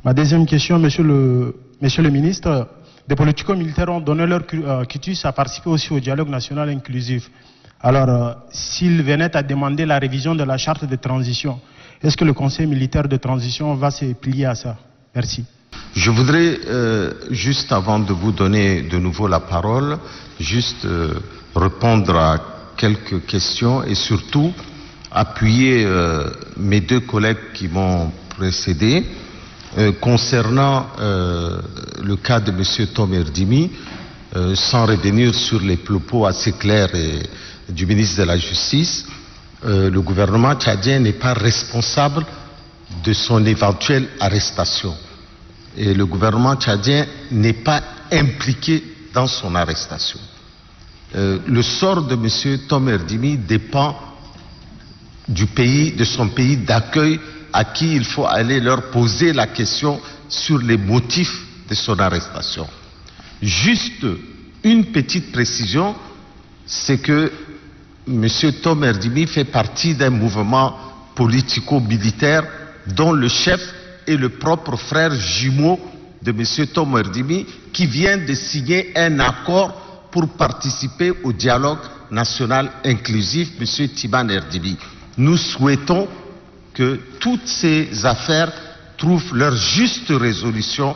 Ma deuxième question, monsieur le ministre, des politico-militaires ont donné leur quitus à participer aussi au dialogue national inclusif. Alors, s'ils venaient à demander la révision de la charte de transition, est-ce que le Conseil militaire de transition va se plier à ça? Merci. Je voudrais, juste avant de vous donner de nouveau la parole, juste répondre à quelques questions et surtout appuyer mes deux collègues qui m'ont précédé. Concernant le cas de M. Tom Erdimi, sans revenir sur les propos assez clairs du ministre de la Justice, le gouvernement tchadien n'est pas responsable de son éventuelle arrestation. Et le gouvernement tchadien n'est pas impliqué dans son arrestation. Le sort de M. Tom Erdimi dépend du pays, de son pays d'accueil, à qui il faut aller leur poser la question sur les motifs de son arrestation. Juste une petite précision, c'est que M. Tom Erdimi fait partie d'un mouvement politico-militaire dont le chef est le propre frère jumeau de M. Tom Erdimi, qui vient de signer un accord pour participer au dialogue national inclusif, M. Tiban Erdimi. Nous souhaitons que toutes ces affaires trouvent leur juste résolution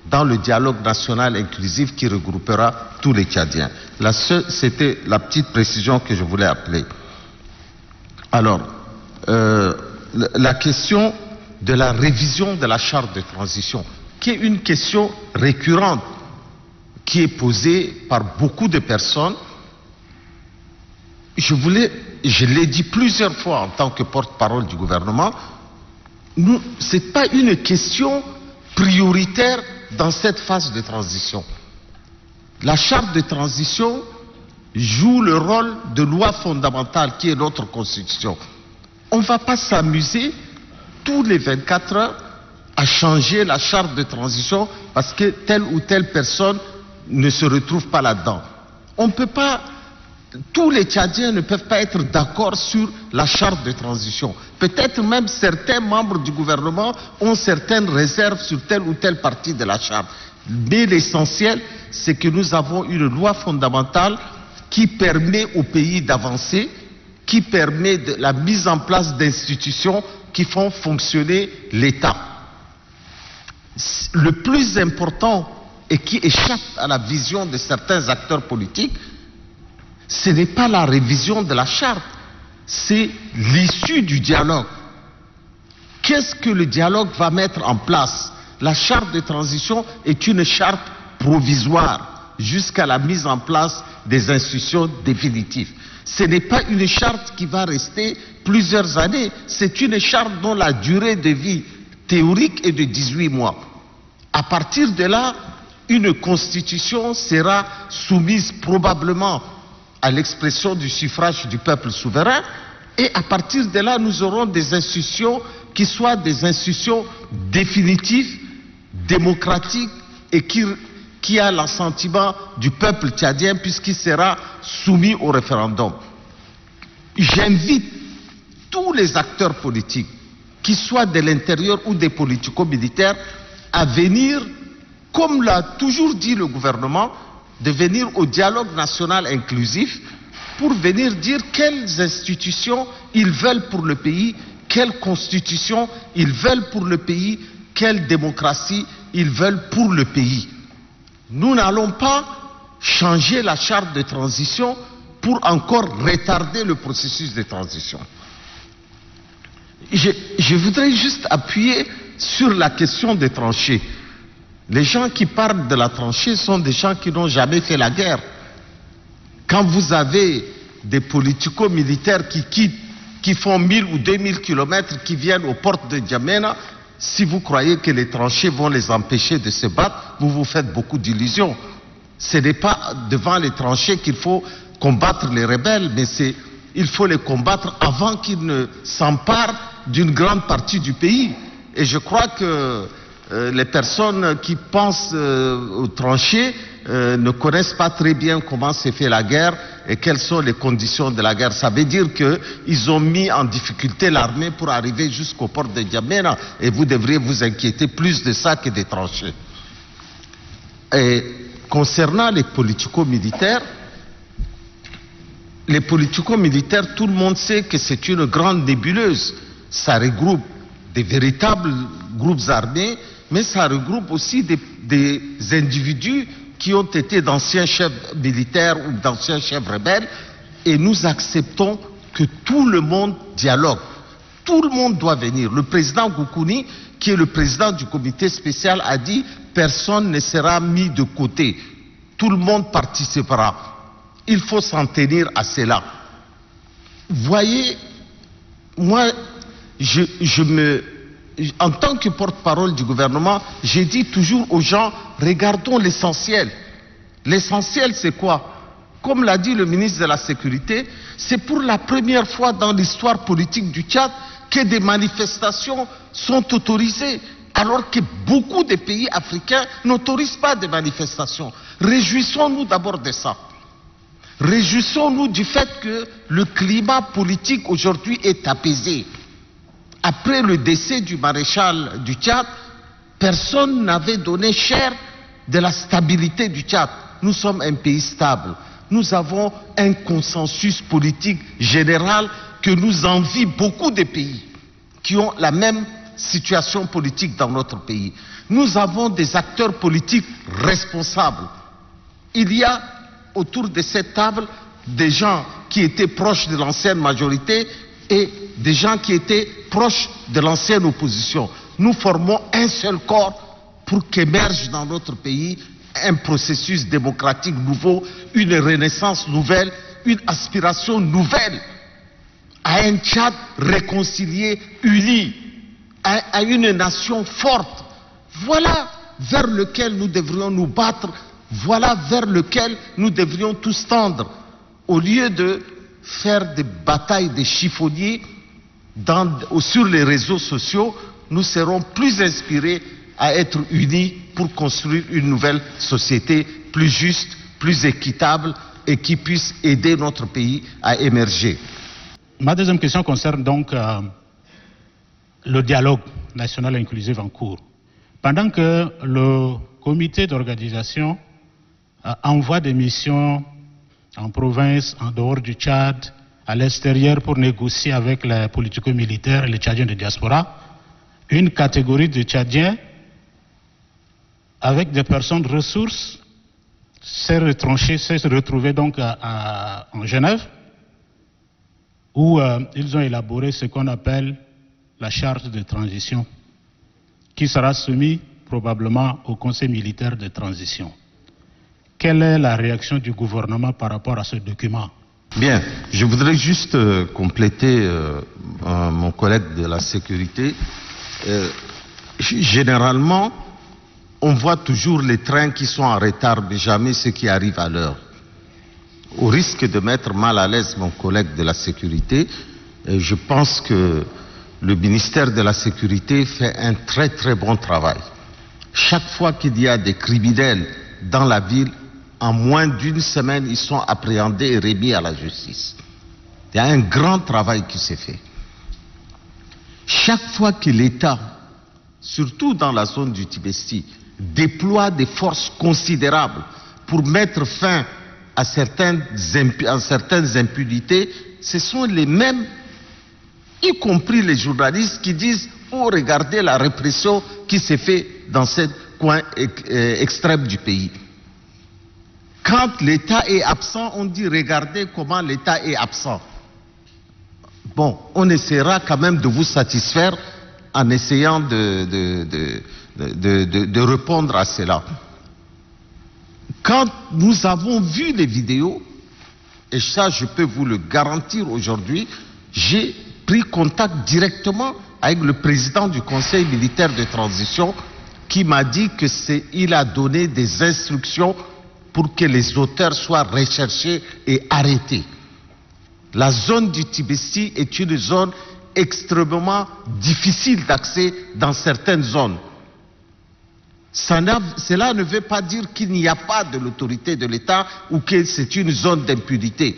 dans le dialogue national inclusif qui regroupera tous les Tchadiens. C'était la petite précision que je voulais appeler. Alors, la question de la révision de la charte de transition, qui est une question récurrente, qui est posée par beaucoup de personnes. Je l'ai dit plusieurs fois en tant que porte-parole du gouvernement, ce n'est pas une question prioritaire dans cette phase de transition. La charte de transition joue le rôle de loi fondamentale qui est notre constitution. On ne va pas s'amuser tous les 24 heures à changer la charte de transition parce que telle ou telle personne ne se retrouve pas là-dedans. On ne peut pas... Tous les Tchadiens ne peuvent pas être d'accord sur la charte de transition. Peut-être même certains membres du gouvernement ont certaines réserves sur telle ou telle partie de la charte. Mais l'essentiel, c'est que nous avons une loi fondamentale qui permet au pays d'avancer, qui permet la mise en place d'institutions qui font fonctionner l'État. Le plus important et qui échappe à la vision de certains acteurs politiques, ce n'est pas la révision de la charte, c'est l'issue du dialogue. Qu'est-ce que le dialogue va mettre en place? La charte de transition est une charte provisoire jusqu'à la mise en place des institutions définitives. Ce n'est pas une charte qui va rester plusieurs années, c'est une charte dont la durée de vie théorique est de 18 mois. À partir de là, une constitution sera soumise probablement à l'expression du suffrage du peuple souverain, et à partir de là, nous aurons des institutions qui soient des institutions définitives, démocratiques, et qui a l'assentiment du peuple tchadien puisqu'il sera soumis au référendum. J'invite tous les acteurs politiques, qu'ils soient de l'intérieur ou des politico-militaires, à venir, comme l'a toujours dit le gouvernement, de venir au dialogue national inclusif pour venir dire quelles institutions ils veulent pour le pays, quelle constitution ils veulent pour le pays, quelle démocratie ils veulent pour le pays. Nous n'allons pas changer la charte de transition pour encore retarder le processus de transition. Je voudrais juste appuyer sur la question des tranchées. Les gens qui parlent de la tranchée sont des gens qui n'ont jamais fait la guerre. Quand vous avez des politico-militaires qui quittent, qui font 1000 ou 2000 kilomètres, qui viennent aux portes de N'Djamena, si vous croyez que les tranchées vont les empêcher de se battre, vous vous faites beaucoup d'illusions. Ce n'est pas devant les tranchées qu'il faut combattre les rebelles, mais il faut les combattre avant qu'ils ne s'emparent d'une grande partie du pays. Et je crois que les personnes qui pensent aux tranchées ne connaissent pas très bien comment s'est fait la guerre et quelles sont les conditions de la guerre. Ça veut dire qu'ils ont mis en difficulté l'armée pour arriver jusqu'au port de N'Djamena, et vous devriez vous inquiéter plus de ça que des tranchées. Et concernant les politico-militaires, tout le monde sait que c'est une grande nébuleuse. Ça regroupe des véritables groupes armés, mais ça regroupe aussi des individus qui ont été d'anciens chefs militaires ou d'anciens chefs rebelles, et nous acceptons que tout le monde dialogue. Tout le monde doit venir. Le président Goukouni, qui est le président du comité spécial, a dit « personne ne sera mis de côté, tout le monde participera ». Il faut s'en tenir à cela. Voyez, moi, en tant que porte-parole du gouvernement, j'ai dit toujours aux gens, regardons l'essentiel. L'essentiel, c'est quoi? Comme l'a dit le ministre de la Sécurité, c'est pour la première fois dans l'histoire politique du Tchad que des manifestations sont autorisées, alors que beaucoup de pays africains n'autorisent pas des manifestations. Réjouissons-nous d'abord de ça. Réjouissons-nous du fait que le climat politique aujourd'hui est apaisé. Après le décès du maréchal du Tchad, personne n'avait donné cher de la stabilité du Tchad. Nous sommes un pays stable. Nous avons un consensus politique général que nous envient beaucoup de pays qui ont la même situation politique dans notre pays. Nous avons des acteurs politiques responsables. Il y a autour de cette table des gens qui étaient proches de l'ancienne majorité et des gens qui étaient proches de l'ancienne opposition. Nous formons un seul corps pour qu'émerge dans notre pays un processus démocratique nouveau, une renaissance nouvelle, une aspiration nouvelle à un Tchad réconcilié, uni, à une nation forte. Voilà vers lequel nous devrions nous battre, voilà vers lequel nous devrions tous tendre, au lieu de faire des batailles de chiffonniers sur les réseaux sociaux. Nous serons plus inspirés à être unis pour construire une nouvelle société plus juste, plus équitable et qui puisse aider notre pays à émerger. Ma deuxième question concerne donc le dialogue national inclusif en cours. Pendant que le comité d'organisation envoie des missions en province, en dehors du Tchad, à l'extérieur pour négocier avec les politico-militaires et les Tchadiens de diaspora, une catégorie de Tchadiens avec des personnes ressources s'est retrouvée donc en Genève, où ils ont élaboré ce qu'on appelle la charte de transition, qui sera soumise probablement au Conseil militaire de transition. Quelle est la réaction du gouvernement par rapport à ce document? Bien, je voudrais juste compléter mon collègue de la sécurité. Généralement, on voit toujours les trains qui sont en retard, mais jamais ceux qui arrivent à l'heure. Au risque de mettre mal à l'aise mon collègue de la sécurité, je pense que le ministère de la Sécurité fait un très très bon travail. Chaque fois qu'il y a des criminels dans la ville, en moins d'une semaine, ils sont appréhendés et remis à la justice. Il y a un grand travail qui s'est fait. Chaque fois que l'État, surtout dans la zone du Tibesti, déploie des forces considérables pour mettre fin à certaines impunités, ce sont les mêmes, y compris les journalistes, qui disent « Oh, regardez la répression qui s'est faite dans ce coin extrême du pays ». Quand l'État est absent, on dit « Regardez comment l'État est absent ». Bon, on essaiera quand même de vous satisfaire en essayant de répondre à cela. Quand nous avons vu les vidéos, et ça je peux vous le garantir aujourd'hui, j'ai pris contact directement avec le président du Conseil militaire de transition qui m'a dit qu'il a donné des instructions pour que les auteurs soient recherchés et arrêtés. La zone du Tibesti est une zone extrêmement difficile d'accès dans certaines zones. Cela ne veut pas dire qu'il n'y a pas de l'autorité de l'État ou que c'est une zone d'impunité.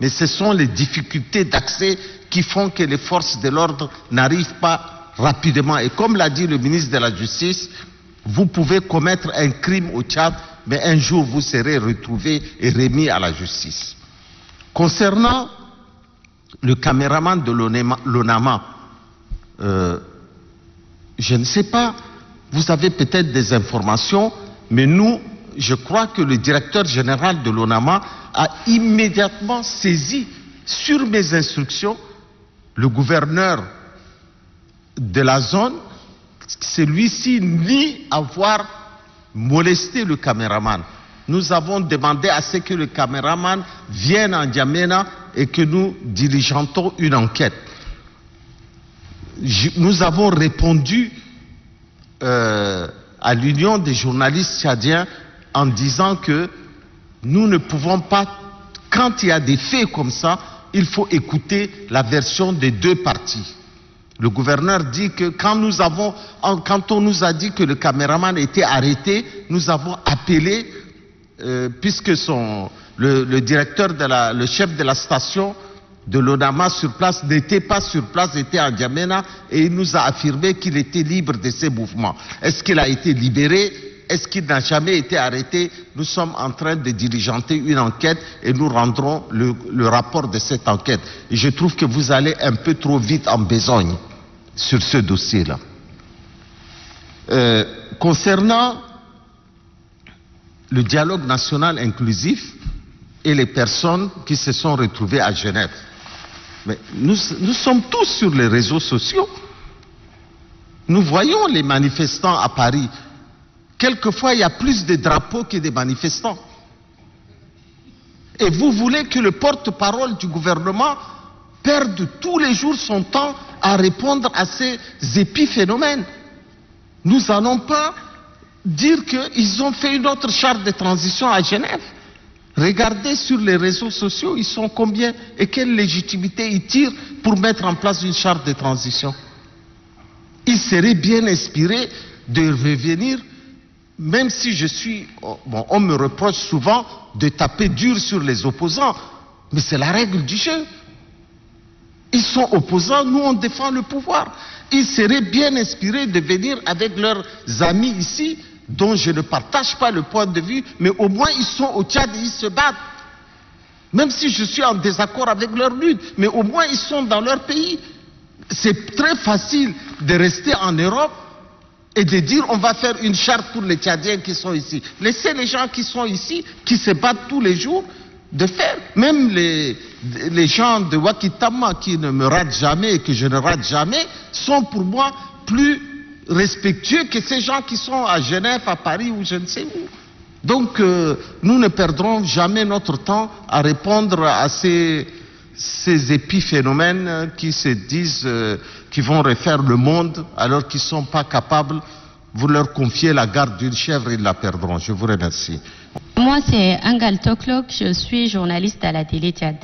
Mais ce sont les difficultés d'accès qui font que les forces de l'ordre n'arrivent pas rapidement. Et comme l'a dit le ministre de la Justice, vous pouvez commettre un crime au Tchad, mais un jour vous serez retrouvé et remis à la justice. Concernant le caméraman de l'ONAMA, je ne sais pas, vous avez peut-être des informations, mais nous, je crois que le directeur général de l'ONAMA a immédiatement saisi, sur mes instructions, le gouverneur de la zone. Celui-ci nie avoir molesté le caméraman. Nous avons demandé à ce que le caméraman vienne en N'Djamena et que nous diligentons une enquête. Nous avons répondu à l'Union des journalistes tchadiens en disant que nous ne pouvons pas, quand il y a des faits comme ça, il faut écouter la version des deux parties. Le gouverneur dit que quand on nous a dit que le caméraman était arrêté, nous avons appelé, puisque le directeur, le chef de la station de l'ONAMA sur place n'était pas sur place, était à N'Djamena, et il nous a affirmé qu'il était libre de ses mouvements. Est-ce qu'il a été libéré? Est-ce qu'il n'a jamais été arrêté? Nous sommes en train de diligenter une enquête et nous rendrons le rapport de cette enquête. Et je trouve que vous allez un peu trop vite en besogne sur ce dossier-là. Concernant le dialogue national inclusif et les personnes qui se sont retrouvées à Genève, mais nous sommes tous sur les réseaux sociaux. Nous voyons les manifestants à Paris. Quelquefois, il y a plus de drapeaux que de manifestants. Et vous voulez que le porte-parole du gouvernement perde tous les jours son temps à répondre à ces épiphénomènes. Nous n'allons pas dire qu'ils ont fait une autre charte de transition à Genève. Regardez sur les réseaux sociaux, ils sont combien et quelle légitimité ils tirent pour mettre en place une charte de transition. Ils seraient bien inspirés de revenir. Même si on me reproche souvent de taper dur sur les opposants, mais c'est la règle du jeu. Ils sont opposants, nous on défend le pouvoir. Ils seraient bien inspirés de venir avec leurs amis ici, dont je ne partage pas le point de vue, mais au moins ils sont au Tchad et ils se battent. Même si je suis en désaccord avec leur lutte, mais au moins ils sont dans leur pays. C'est très facile de rester en Europe et de dire on va faire une charte pour les Tchadiens qui sont ici. Laissez les gens qui sont ici, qui se battent tous les jours, de faire. Même les gens de Wakitama qui ne me ratent jamais et que je ne rate jamais, sont pour moi plus respectueux que ces gens qui sont à Genève, à Paris ou je ne sais où. Donc nous ne perdrons jamais notre temps à répondre à ces épiphénomènes qui se disent qui vont refaire le monde alors qu'ils ne sont pas capables. Vous leur confiez la garde d'une chèvre, ils la perdront. Je vous remercie. Moi, c'est Angal Toklok, je suis journaliste à la télé Tchad.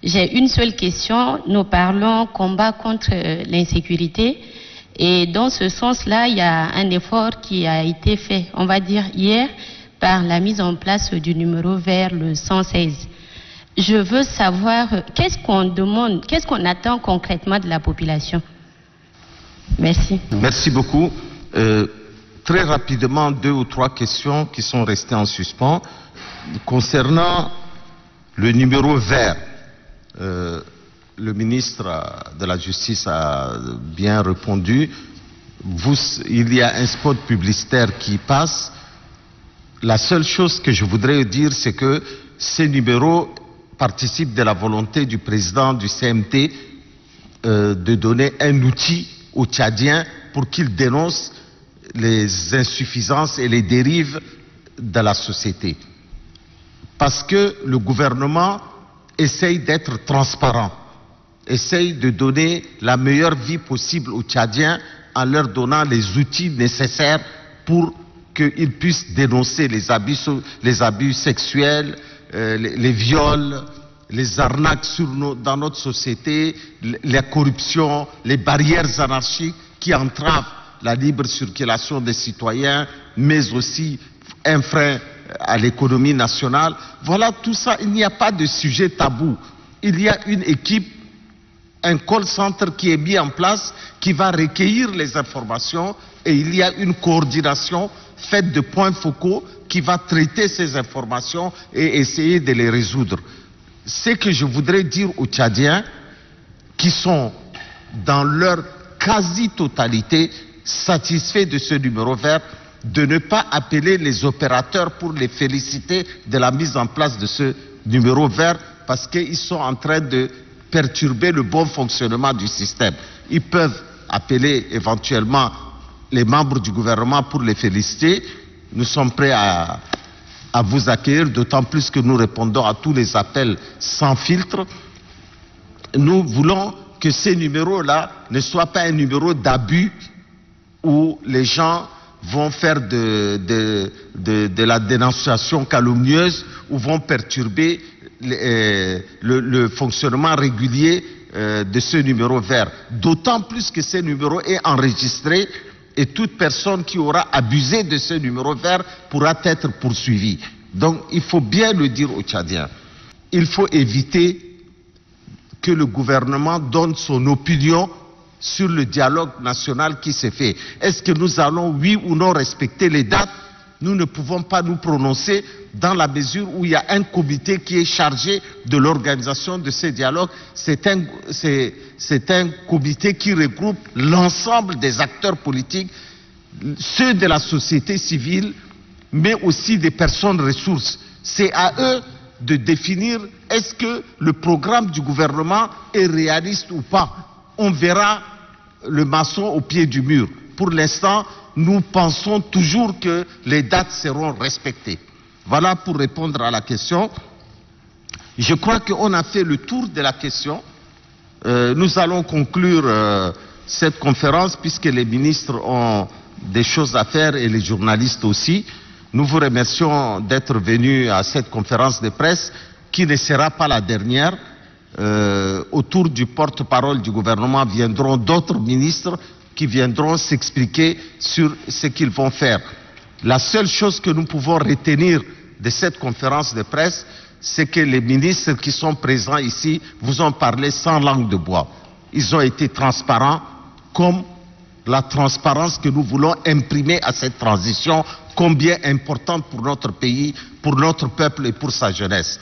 J'ai une seule question. Nous parlons combat contre l'insécurité. Et dans ce sens-là, il y a un effort qui a été fait, on va dire hier, par la mise en place du numéro vert, le 116. Je veux savoir qu'est-ce qu'on demande, qu'est-ce qu'on attend concrètement de la population. Merci. Merci beaucoup. Très rapidement, 2 ou 3 questions qui sont restées en suspens. Concernant le numéro vert, le ministre de la Justice a bien répondu. Il y a un spot publicitaire qui passe. La seule chose que je voudrais dire, c'est que ces numéros participent de la volonté du président du CMT de donner un outil aux Tchadiens pour qu'ils dénoncent les insuffisances et les dérives de la société. Parce que le gouvernement essaye d'être transparent, essaye de donner la meilleure vie possible aux Tchadiens en leur donnant les outils nécessaires pour qu'ils puissent dénoncer les abus sexuels, les viols, les arnaques dans notre société, la corruption, les barrières anarchiques qui entravent la libre circulation des citoyens, mais aussi un frein à l'économie nationale. Voilà tout ça, il n'y a pas de sujet tabou. Il y a une équipe, un call center qui est mis en place, qui va recueillir les informations, et il y a une coordination faite de points focaux qui va traiter ces informations et essayer de les résoudre. Ce que je voudrais dire aux Tchadiens, qui sont dans leur quasi-totalité satisfaits de ce numéro vert, de ne pas appeler les opérateurs pour les féliciter de la mise en place de ce numéro vert, parce qu'ils sont en train de perturber le bon fonctionnement du système. Ils peuvent appeler éventuellement les membres du gouvernement pour les féliciter. Nous sommes prêts à vous accueillir, d'autant plus que nous répondons à tous les appels sans filtre. Nous voulons que ces numéros-là ne soient pas un numéro d'abus où les gens vont faire de la dénonciation calomnieuse ou vont perturber le fonctionnement régulier de ce numéro vert. D'autant plus que ce numéro est enregistré et toute personne qui aura abusé de ce numéro vert pourra être poursuivie. Donc il faut bien le dire aux Tchadiens. Il faut éviter que le gouvernement donne son opinion sur le dialogue national qui s'est fait. Est-ce que nous allons, oui ou non, respecter les dates? Nous ne pouvons pas nous prononcer dans la mesure où il y a un comité qui est chargé de l'organisation de ces dialogues. C'est un comité qui regroupe l'ensemble des acteurs politiques, ceux de la société civile, mais aussi des personnes ressources. C'est à eux de définir est-ce que le programme du gouvernement est réaliste ou pas. On verra le maçon au pied du mur. Pour l'instant, nous pensons toujours que les dates seront respectées. Voilà pour répondre à la question. Je crois qu'on a fait le tour de la question. Nous allons conclure cette conférence puisque les ministres ont des choses à faire et les journalistes aussi. Nous vous remercions d'être venus à cette conférence de presse qui ne sera pas la dernière. Autour du porte-parole du gouvernement viendront d'autres ministres qui viendront s'expliquer sur ce qu'ils vont faire. La seule chose que nous pouvons retenir de cette conférence de presse, c'est que les ministres qui sont présents ici vous ont parlé sans langue de bois. Ils ont été transparents comme la transparence que nous voulons imprimer à cette transition, combien importante pour notre pays, pour notre peuple et pour sa jeunesse.